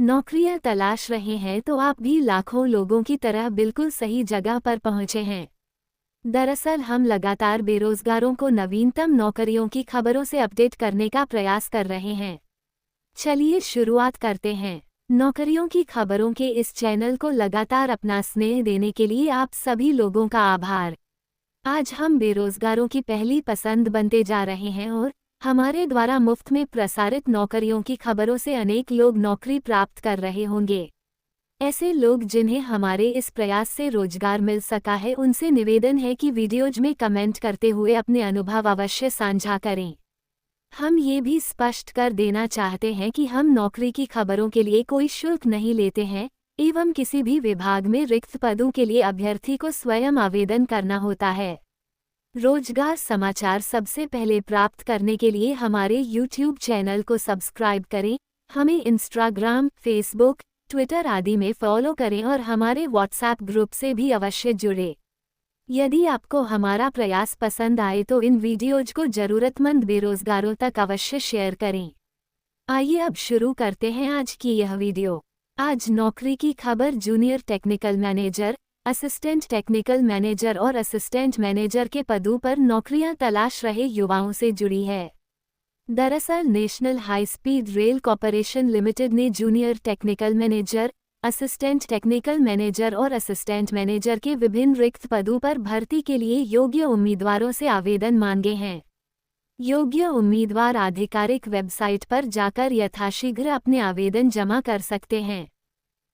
नौकरियां तलाश रहे हैं तो आप भी लाखों लोगों की तरह बिल्कुल सही जगह पर पहुंचे हैं। दरअसल हम लगातार बेरोजगारों को नवीनतम नौकरियों की खबरों से अपडेट करने का प्रयास कर रहे हैं। चलिए शुरुआत करते हैं। नौकरियों की खबरों के इस चैनल को लगातार अपना स्नेह देने के लिए आप सभी लोगों का आभार। आज हम बेरोजगारों की पहली पसंद बनते जा रहे हैं और हमारे द्वारा मुफ्त में प्रसारित नौकरियों की खबरों से अनेक लोग नौकरी प्राप्त कर रहे होंगे। ऐसे लोग जिन्हें हमारे इस प्रयास से रोजगार मिल सका है, उनसे निवेदन है कि वीडियोज में कमेंट करते हुए अपने अनुभव अवश्य साझा करें। हम ये भी स्पष्ट कर देना चाहते हैं कि हम नौकरी की खबरों के लिए कोई शुल्क नहीं लेते हैं एवं किसी भी विभाग में रिक्त पदों के लिए अभ्यर्थी को स्वयं आवेदन करना होता है। रोजगार समाचार सबसे पहले प्राप्त करने के लिए हमारे YouTube चैनल को सब्सक्राइब करें, हमें इंस्टाग्राम, फेसबुक, ट्विटर आदि में फॉलो करें और हमारे व्हाट्सएप ग्रुप से भी अवश्य जुड़ें। यदि आपको हमारा प्रयास पसंद आए तो इन वीडियोज को जरूरतमंद बेरोजगारों तक अवश्य शेयर करें। आइए अब शुरू करते हैं आज की यह वीडियो। आज नौकरी की खबर junior technical manager, assistant technical manager और असिस्टेंट मैनेजर के पदों पर नौकरियां तलाश रहे युवाओं से जुड़ी है। दरअसल national high speed rail corporation limited ने junior technical manager, assistant technical manager और असिस्टेंट मैनेजर के विभिन्न रिक्त पदों पर भर्ती के लिए योग्य उम्मीदवारों से आवेदन मांगे हैं। योग्य उम्मीदवार आधिकारिक वेबसाइट पर जाकर यथाशीघ्र अपने आवेदन जमा कर सकते हैं।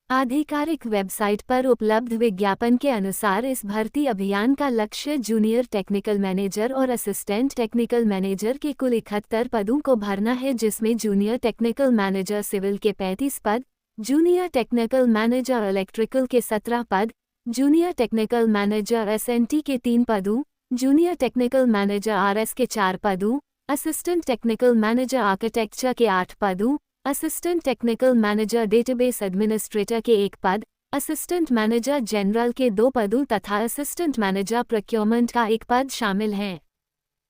आधिकारिक वेबसाइट पर उपलब्ध विज्ञापन के अनुसार इस भर्ती अभियान का लक्ष्य जूनियर टेक्निकल मैनेजर और असिस्टेंट टेक्निकल मैनेजर के कुल 71 पदों को भरना है, जिसमें जूनियर टेक्निकल मैनेजर सिविल के 35 पद, जूनियर टेक्निकल मैनेजर इलेक्ट्रिकल के 17 पद, जूनियर टेक्निकल मैनेजर एसएनटी के 3 पदों, जूनियर टेक्निकल मैनेजर आरएस के 4 पदों, असिस्टेंट टेक्निकल मैनेजर आर्किटेक्चर के 8 पदों, assistant technical manager database administrator के 1 पद, असिस्टेंट मैनेजर जनरल के 2 पदों तथा असिस्टेंट मैनेजर प्रोक्योरमेंट का 1 पद शामिल हैं।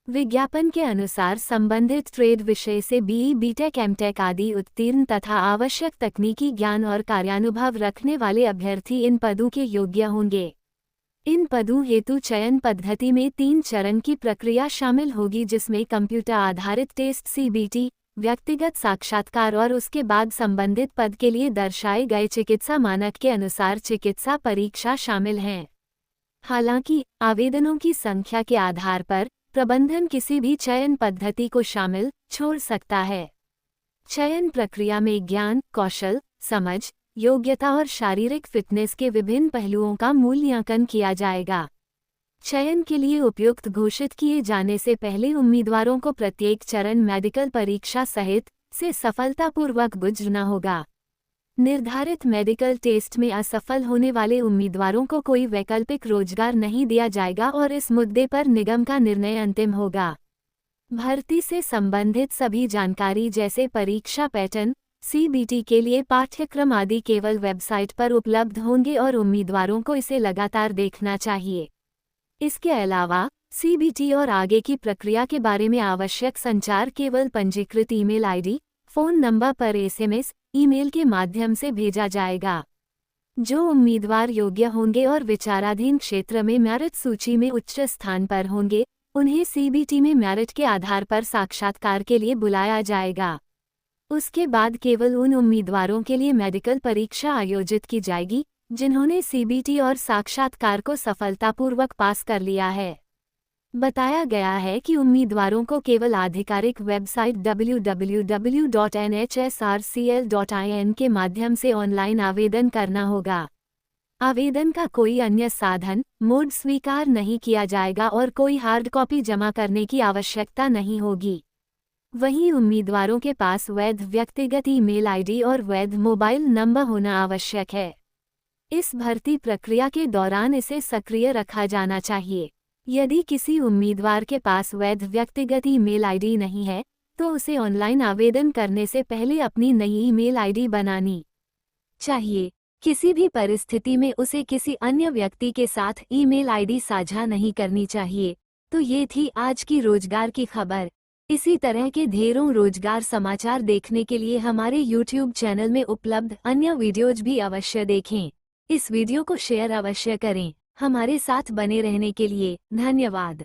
विज्ञापन के अनुसार संबंधित ट्रेड विषय से बीई, बीटेक, एमटेक आदि उत्तीर्ण तथा आवश्यक तकनीकी ज्ञान और कार्यानुभव रखने वाले अभ्यर्थी इन पदों के योग्य होंगे। इन पदों हेतु चयन पद्धति में 3 चरण की प्रक्रिया शामिल होगी, जिसमें कंप्यूटर आधारित टेस्ट सीबीटी, व्यक्तिगत साक्षात्कार और उसके बाद संबंधित पद के लिए दर्शाए गए चिकित्सा मानक के अनुसार चिकित्सा परीक्षा शामिल हैं। हालांकि आवेदनों की संख्या के आधार पर प्रबंधन किसी भी चयन पद्धति को शामिल छोड़ सकता है। चयन प्रक्रिया में ज्ञान, कौशल, समझ, योग्यता और शारीरिक फिटनेस के विभिन्न पहलुओं का मूल्यांकन किया जाएगा। चयन के लिए उपयुक्त घोषित किए जाने से पहले उम्मीदवारों को प्रत्येक चरण मेडिकल परीक्षा सहित से सफलतापूर्वक गुजरना होगा। निर्धारित मेडिकल टेस्ट में असफल होने वाले उम्मीदवारों को कोई वैकल्पिक रोजगार नहीं दिया जाएगा और इस मुद्दे पर निगम का निर्णय अंतिम होगा। भर्ती से संबंधित सभी जानकारी जैसे परीक्षा पैटर्न, सीबीटी के लिए पाठ्यक्रम आदि केवल वेबसाइट पर उपलब्ध होंगे और उम्मीदवारों को इसे लगातार देखना चाहिए। इसके अलावा सीबीटी और आगे की प्रक्रिया के बारे में आवश्यक संचार केवल पंजीकृत ईमेल आईडी, फोन नंबर पर एसएमएस, ईमेल के माध्यम से भेजा जाएगा। जो उम्मीदवार योग्य होंगे और विचाराधीन क्षेत्र में मेरिट सूची में उच्च स्थान पर होंगे, उन्हें सीबीटी में मेरिट के आधार पर साक्षात्कार के लिए बुलाया जाएगा। उसके बाद केवल उन उम्मीदवारों के लिए मेडिकल परीक्षा आयोजित की जाएगी जिन्होंने सीबीटी और साक्षात्कार को सफलतापूर्वक पास कर लिया है। बताया गया है कि उम्मीदवारों को केवल आधिकारिक वेबसाइट www.nhsrcl.in के माध्यम से ऑनलाइन आवेदन करना होगा। आवेदन का कोई अन्य साधन, मोड स्वीकार नहीं किया जाएगा और कोई हार्ड कॉपी जमा करने की आवश्यकता नहीं होगी। वहीं उम्मीदवारों के पास वैध व्यक्तिगत ईमेल आईडी और वैध मोबाइल नंबर होना आवश्यक है। इस भर्ती प्रक्रिया के दौरान इसे सक्रिय रखा जाना चाहिए। यदि किसी उम्मीदवार के पास वैध व्यक्तिगत ईमेल आईडी नहीं है, तो उसे ऑनलाइन आवेदन करने से पहले अपनी नई ईमेल आईडी बनानी चाहिए। किसी भी परिस्थिति में उसे किसी अन्य व्यक्ति के साथ ईमेल आईडी साझा नहीं करनी चाहिए। तो ये थी आज की रोजगार की खबर। इसी तरह के ढेरों रोजगार समाचार देखने के लिए हमारे YouTube चैनल में उपलब्ध अन्य वीडियोज भी अवश्य देखें। इस वीडियो को शेयर अवश्य करें। हमारे साथ बने रहने के लिए धन्यवाद।